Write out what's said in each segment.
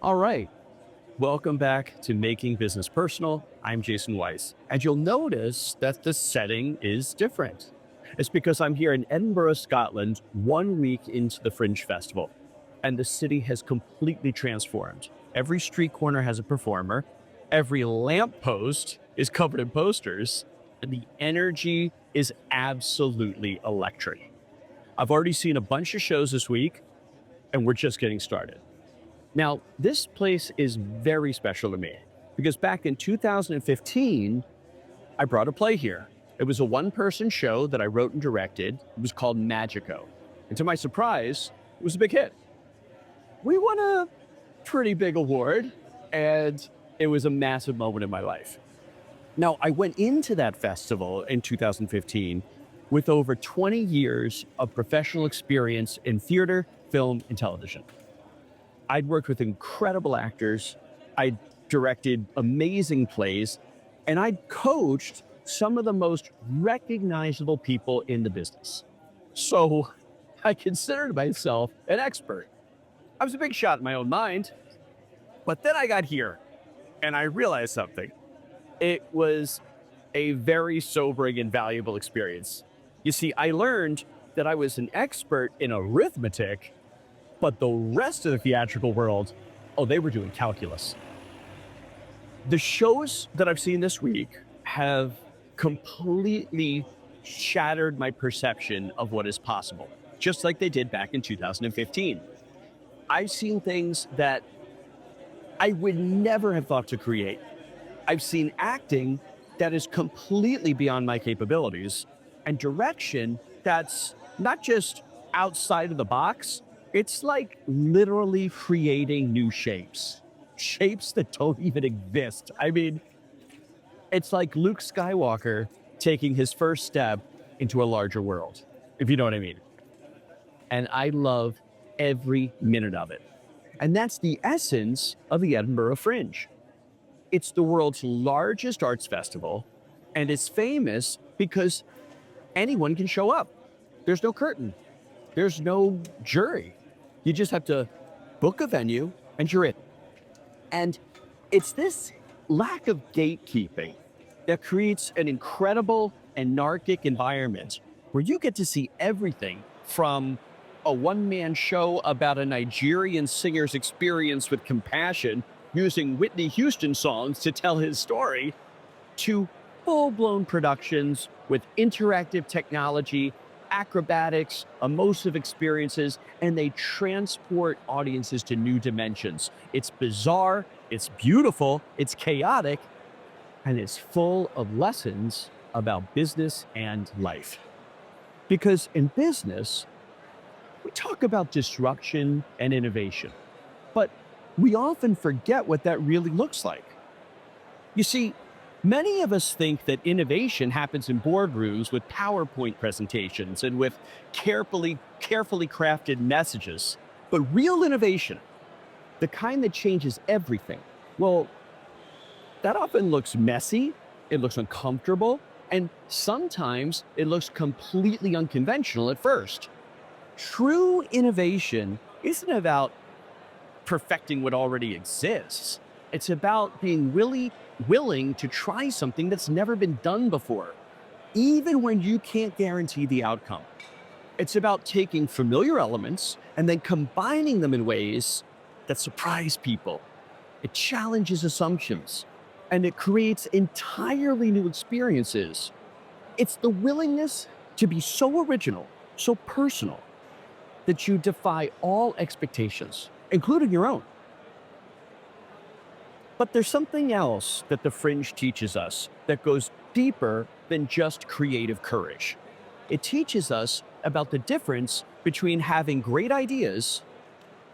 All right. Welcome back to Making Business Personal. I'm Jason Weiss. And you'll notice that the setting is different. It's because I'm here in Edinburgh, Scotland, 1 week into the Fringe Festival, and the city has completely transformed. Every street corner has a performer, every lamppost is covered in posters, and the energy is absolutely electric. I've already seen a bunch of shows this week, and we're just getting started. Now, this place is very special to me because back in 2015, I brought a play here. It was a one-person show that I wrote and directed. It was called Magico. And to my surprise, it was a big hit. We won a pretty big award, and it was a massive moment in my life. Now, I went into that festival in 2015 with over 20 years of professional experience in theater, film, and television. I'd worked with incredible actors, I'd directed amazing plays, and I'd coached some of the most recognizable people in the business. So I considered myself an expert. I was a big shot in my own mind, but then I got here and I realized something. It was a very sobering and valuable experience. You see, I learned that I was an expert in arithmetic, but the rest of the theatrical world, oh, they were doing calculus. The shows that I've seen this week have completely shattered my perception of what is possible, just like they did back in 2015. I've seen things that I would never have thought to create. I've seen acting that is completely beyond my capabilities and direction that's not just outside of the box. It's like literally creating new shapes that don't even exist. I mean, it's like Luke Skywalker taking his first step into a larger world, if you know what I mean. And I love every minute of it. And that's the essence of the Edinburgh Fringe. It's the world's largest arts festival, and it's famous because anyone can show up. There's no curtain, there's no jury. You just have to book a venue and you're in. And it's this lack of gatekeeping that creates an incredible anarchic environment where you get to see everything from a one-man show about a Nigerian singer's experience with compassion using Whitney Houston songs to tell his story to full-blown productions with interactive technology, acrobatics, emotive experiences, and they transport audiences to new dimensions. It's bizarre, it's beautiful, it's chaotic, and it's full of lessons about business and life. Because in business, we talk about disruption and innovation, but we often forget what that really looks like. You see, many of us think that innovation happens in boardrooms with PowerPoint presentations and with carefully crafted messages. But real innovation, the kind that changes everything, well, that often looks messy, it looks uncomfortable, and sometimes it looks completely unconventional at first. True innovation isn't about perfecting what already exists. It's about being willing to try something that's never been done before, even when you can't guarantee the outcome. It's about taking familiar elements and then combining them in ways that surprise people. It challenges assumptions and it creates entirely new experiences. It's the willingness to be so original, so personal, that you defy all expectations, including your own. But there's something else that the Fringe teaches us that goes deeper than just creative courage. It teaches us about the difference between having great ideas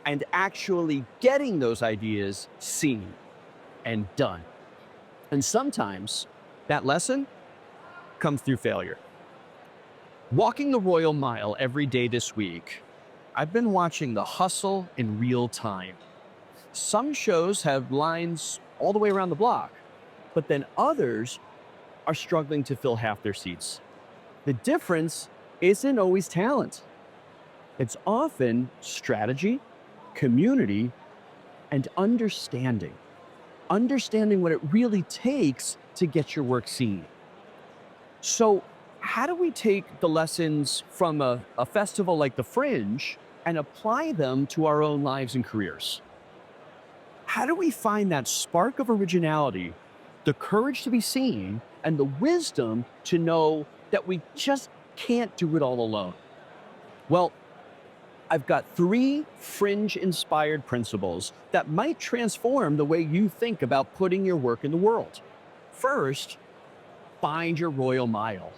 and actually getting those ideas seen and done. And sometimes that lesson comes through failure. Walking the Royal Mile every day this week, I've been watching the hustle in real time. Some shows have lines all the way around the block, but then others are struggling to fill half their seats. The difference isn't always talent. It's often strategy, community, and understanding what it really takes to get your work seen. So, how do we take the lessons from a festival like the Fringe and apply them to our own lives and careers? How do we find that spark of originality, the courage to be seen, and the wisdom to know that we just can't do it all alone? Well, I've got three Fringe inspired principles that might transform the way you think about putting your work in the world. First, find your royal mile.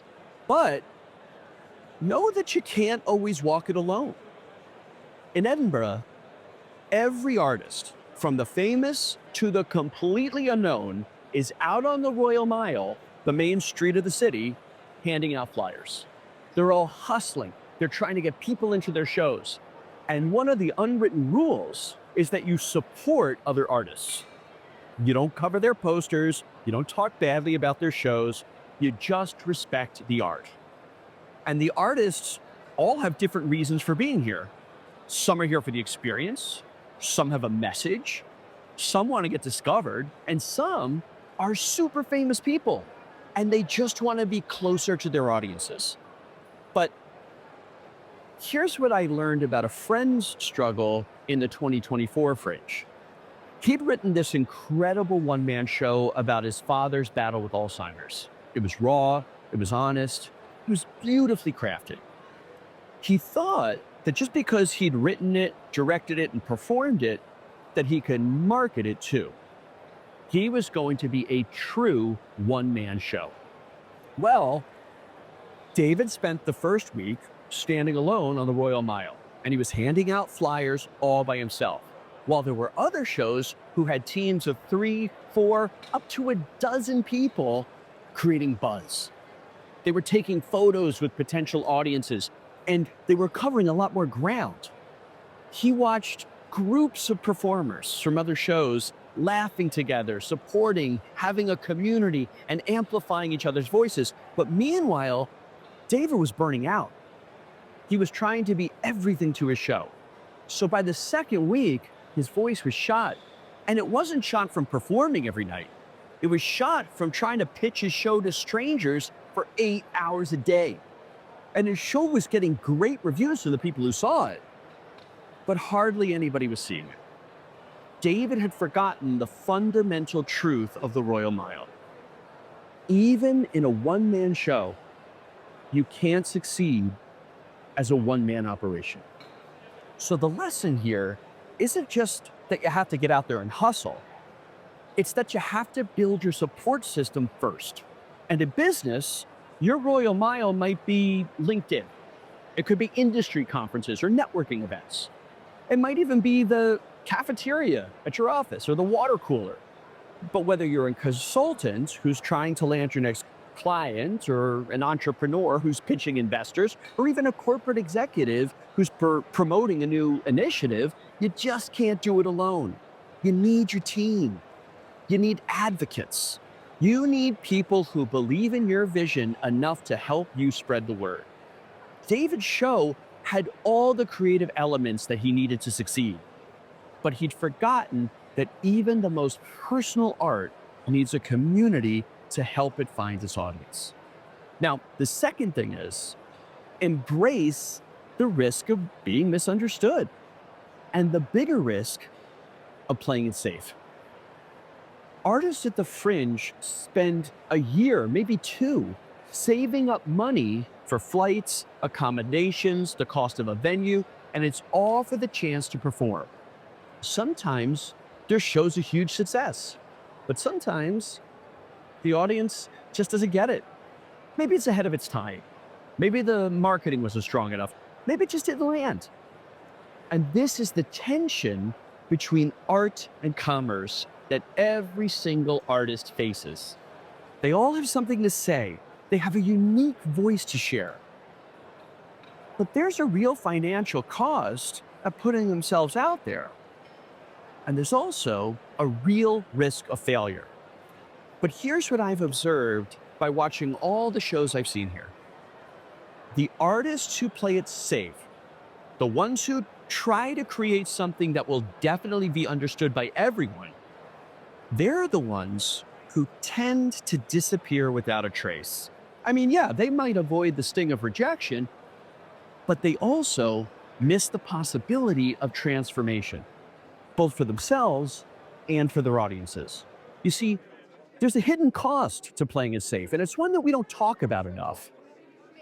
But know that you can't always walk it alone. In Edinburgh, every artist, from the famous to the completely unknown, is out on the Royal Mile, the main street of the city, handing out flyers. They're all hustling. They're trying to get people into their shows. And one of the unwritten rules is that you support other artists. You don't cover their posters. You don't talk badly about their shows. You just respect the art. And the artists all have different reasons for being here. Some are here for the experience. Some have a message. Some want to get discovered. And some are super famous people. And they just want to be closer to their audiences. But here's what I learned about a friend's struggle in the 2024 Fringe. He'd written this incredible one-man show about his father's battle with Alzheimer's. It was raw, it was honest, it was beautifully crafted. He thought that just because he'd written it, directed it, and performed it, that he could market it too. He was going to be a true one-man show. Well, David spent the first week standing alone on the Royal Mile, and he was handing out flyers all by himself, while there were other shows who had teams of 3, 4, up to a dozen people creating buzz. They were taking photos with potential audiences, and they were covering a lot more ground. He watched groups of performers from other shows laughing together, supporting, having a community, and amplifying each other's voices. But meanwhile, David was burning out. He was trying to be everything to his show. So by the second week, his voice was shot. And it wasn't shot from performing every night. It was shot from trying to pitch his show to strangers for 8 hours a day. And his show was getting great reviews from the people who saw it, but hardly anybody was seeing it. David had forgotten the fundamental truth of the Royal Mile. Even in a one-man show, you can't succeed as a one-man operation. So the lesson here isn't just that you have to get out there and hustle. It's that you have to build your support system first. And in business, your Royal Mile might be LinkedIn. It could be industry conferences or networking events. It might even be the cafeteria at your office or the water cooler. But whether you're a consultant who's trying to land your next client, or an entrepreneur who's pitching investors, or even a corporate executive who's promoting a new initiative, you just can't do it alone. You need your team. You need advocates. You need people who believe in your vision enough to help you spread the word. David's show had all the creative elements that he needed to succeed, but he'd forgotten that even the most personal art needs a community to help it find its audience. Now, the second thing is embrace the risk of being misunderstood and the bigger risk of playing it safe. Artists at the Fringe spend a year, maybe 2, saving up money for flights, accommodations, the cost of a venue, and it's all for the chance to perform. Sometimes their show's a huge success, but sometimes the audience just doesn't get it. Maybe it's ahead of its time. Maybe the marketing wasn't strong enough. Maybe it just didn't land. And this is the tension between art and commerce that every single artist faces. They all have something to say. They have a unique voice to share. But there's a real financial cost of putting themselves out there. And there's also a real risk of failure. But here's what I've observed by watching all the shows I've seen here. The artists who play it safe The ones who try to create something that will definitely be understood by everyone, they're the ones who tend to disappear without a trace. I mean, yeah, they might avoid the sting of rejection, but they also miss the possibility of transformation, both for themselves and for their audiences. You see, there's a hidden cost to playing it safe, and it's one that we don't talk about enough.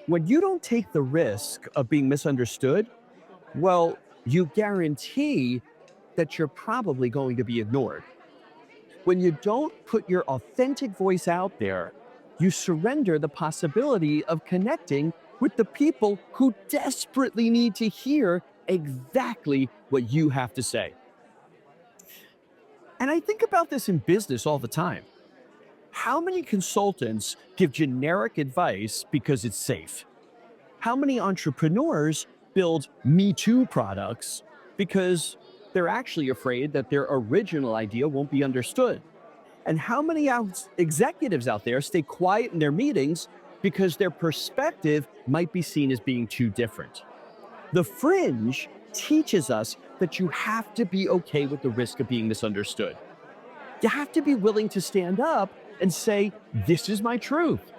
When you don't take the risk of being misunderstood, well, you guarantee that you're probably going to be ignored. When you don't put your authentic voice out there, you surrender the possibility of connecting with the people who desperately need to hear exactly what you have to say. And I think about this in business all the time. How many consultants give generic advice because it's safe? How many entrepreneurs build Me Too products because they're actually afraid that their original idea won't be understood? And how many executives out there stay quiet in their meetings because their perspective might be seen as being too different? The Fringe teaches us that you have to be okay with the risk of being misunderstood. You have to be willing to stand up and say, this is my truth.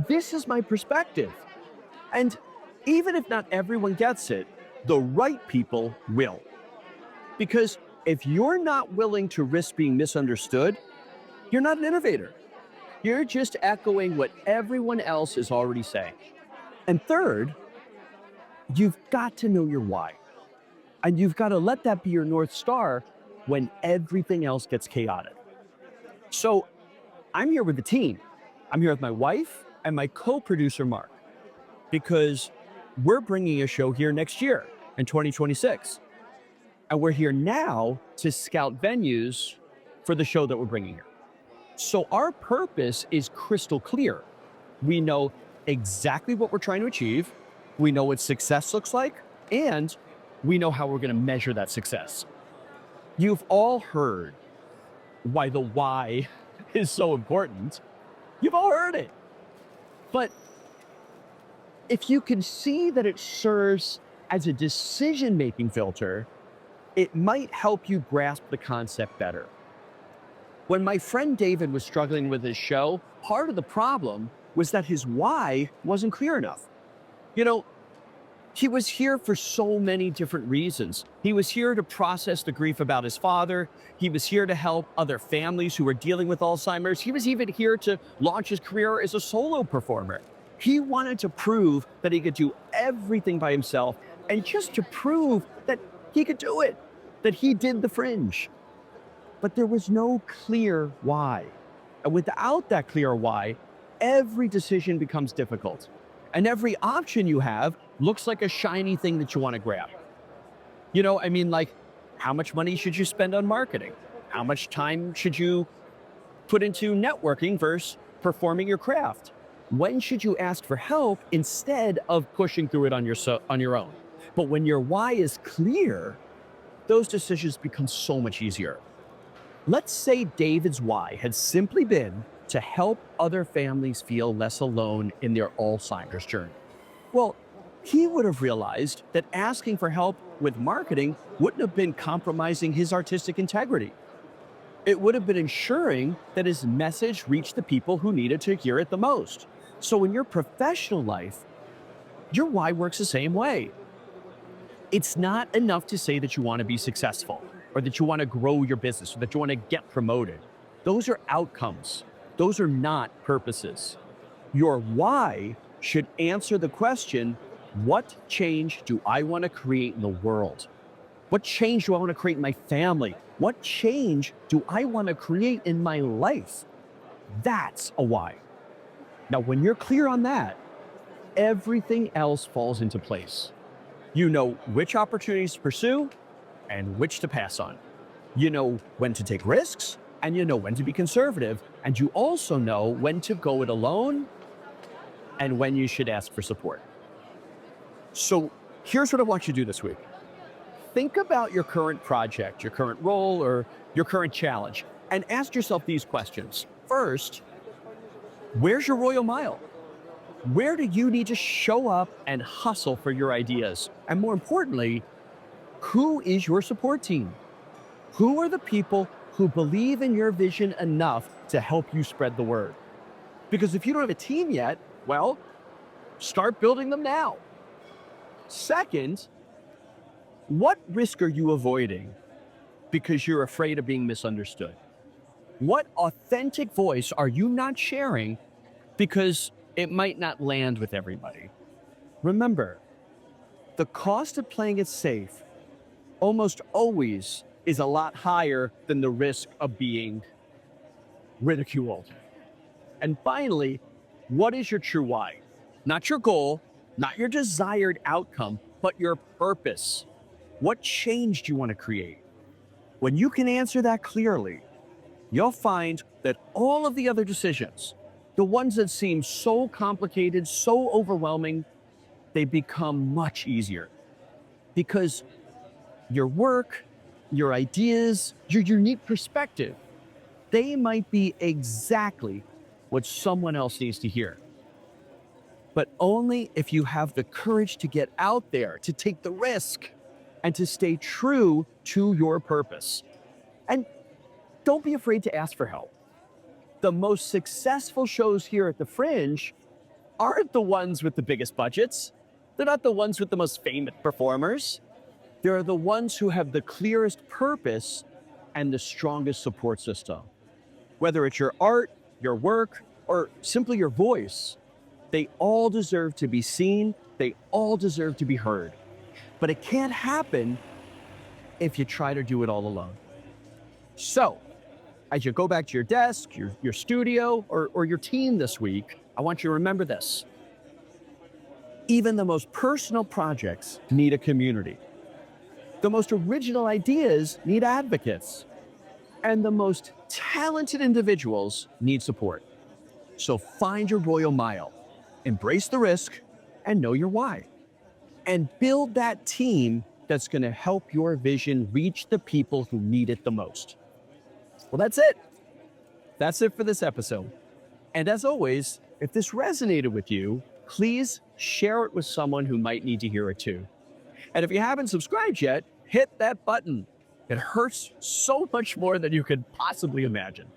This is my perspective. And even if not everyone gets it, the right people will. Because if you're not willing to risk being misunderstood, you're not an innovator. You're just echoing what everyone else is already saying. And third, you've got to know your why. And you've got to let that be your North Star when everything else gets chaotic. So I'm here with the team. I'm here with my wife and my co-producer, Mark, because we're bringing a show here next year in 2026. And we're here now to scout venues for the show that we're bringing here. So our purpose is crystal clear. We know exactly what we're trying to achieve. We know what success looks like, and we know how we're going to measure that success. You've all heard why the why is so important. You've all heard it. But if you can see that it serves as a decision-making filter, it might help you grasp the concept better. When my friend David was struggling with his show, part of the problem was that his why wasn't clear enough. You know, he was here for so many different reasons. He was here to process the grief about his father. He was here to help other families who were dealing with Alzheimer's. He was even here to launch his career as a solo performer. He wanted to prove that he could do everything by himself, and just to prove that he could do it, that he did the Fringe. But there was no clear why. And without that clear why, every decision becomes difficult. And every option you have looks like a shiny thing that you want to grab. You know, I mean, like, how much money should you spend on marketing? How much time should you put into networking versus performing your craft? When should you ask for help instead of pushing through it on your own? But when your why is clear, those decisions become so much easier. Let's say David's why had simply been to help other families feel less alone in their Alzheimer's journey. Well, he would have realized that asking for help with marketing wouldn't have been compromising his artistic integrity. It would have been ensuring that his message reached the people who needed to hear it the most. So in your professional life, your why works the same way. It's not enough to say that you want to be successful, or that you want to grow your business, or that you want to get promoted. Those are outcomes. Those are not purposes. Your why should answer the question, what change do I want to create in the world? What change do I want to create in my family? What change do I want to create in my life? That's a why. Now, when you're clear on that, everything else falls into place. You know which opportunities to pursue and which to pass on. You know when to take risks, and you know when to be conservative, and you also know when to go it alone and when you should ask for support. So here's what I want you to do this week. Think about your current project, your current role, or your current challenge, and ask yourself these questions. First, where's your royal mile? Where do you need to show up and hustle for your ideas? And more importantly, who is your support team? Who are the people who believe in your vision enough to help you spread the word? Because if you don't have a team yet, well, start building them now. Second, what risk are you avoiding because you're afraid of being misunderstood? What authentic voice are you not sharing because it might not land with everybody? Remember, the cost of playing it safe almost always is a lot higher than the risk of being ridiculed. And finally, what is your true why? Not your goal, not your desired outcome, but your purpose. What change do you want to create? When you can answer that clearly, you'll find that all of the other decisions, the ones that seem so complicated, so overwhelming, they become much easier. Because your work, your ideas, your unique perspective, they might be exactly what someone else needs to hear. But only if you have the courage to get out there, to take the risk, and to stay true to your purpose. And don't be afraid to ask for help. The most successful shows here at the Fringe aren't the ones with the biggest budgets. They're not the ones with the most famous performers. They're the ones who have the clearest purpose and the strongest support system. Whether it's your art, your work, or simply your voice, they all deserve to be seen. They all deserve to be heard. But it can't happen if you try to do it all alone. So, as you go back to your desk, your studio, or your team this week, I want you to remember this. Even the most personal projects need a community. The most original ideas need advocates. And the most talented individuals need support. So find your royal mile, embrace the risk, and know your why. And build that team that's going to help your vision reach the people who need it the most. Well, that's it. That's it for this episode. And as always, if this resonated with you, please share it with someone who might need to hear it too. And if you haven't subscribed yet, hit that button. It hurts so much more than you could possibly imagine.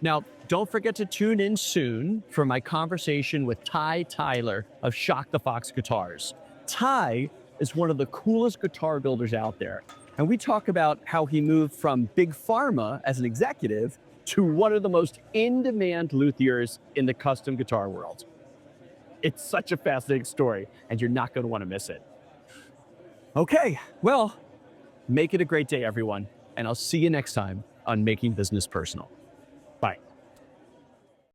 Now, don't forget to tune in soon for my conversation with Ty Tyler of Shock the Fox Guitars. Ty is one of the coolest guitar builders out there. And we talk about how he moved from big pharma as an executive to one of the most in-demand luthiers in the custom guitar world. It's such a fascinating story, and you're not going to want to miss it. Okay, well, make it a great day, everyone, and I'll see you next time on Making Business Personal.